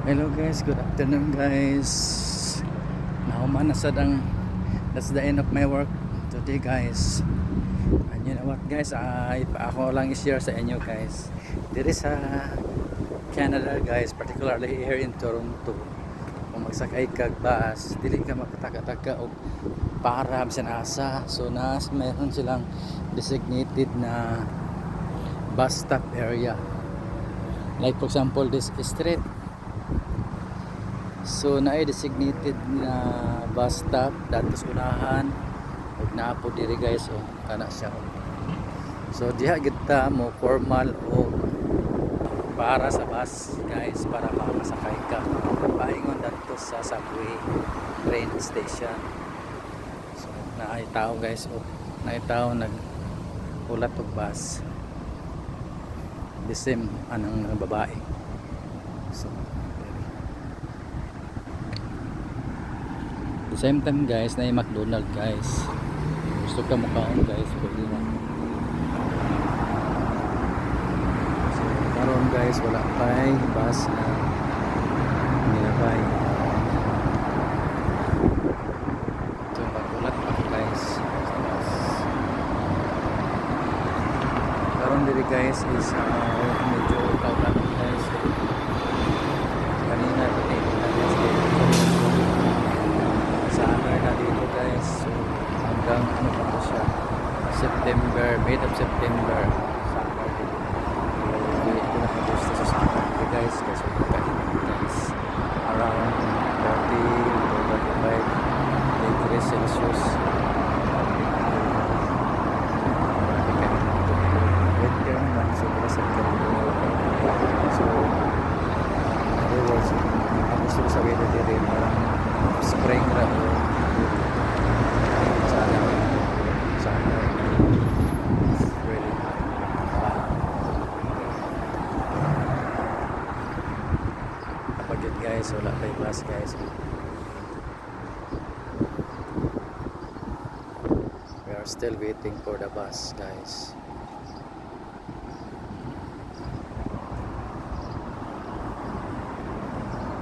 Hello guys, good afternoon guys. Nahuman na sadang, that's the end of my work today guys. And you know what guys, ako lang i-share sa inyo guys. Dito sa Canada guys, particularly here in Toronto, kung magsakay kag bus, dili ka makataka-taka og para sinasa. So mayroon silang designated na bus stop area. Like for example, this street. So naay designated na bus stop datos unahan ug naa po diri guys kana siya. So diha kita mo formal o para sa bus guys para makasakay ka paingon dadto sa subway train station. So naay tao guys naay tao ulat og bus. The same anang babae. So the same time guys na yung McDonald guys, gusto ka makaon guys pwede na. So karon guys wala pa'y bus na nilabay, so magulat pa guys sa bus. Karon diri guys is medyo kaulan guys kanina pati summer na dito guys. So hanggang ano pa to siya, September, mid of September summer dito. Hindi ko na gusto sa summer dito guys kasi magkainit guys, around 30 to 35 degrees Celsius. Winter naman sobra sa kanila. So other words, ang gusto ko sabihin na dito parang spring ra o sana really kapag yun guys wala pa yung bus guys, we are still waiting for the bus guys.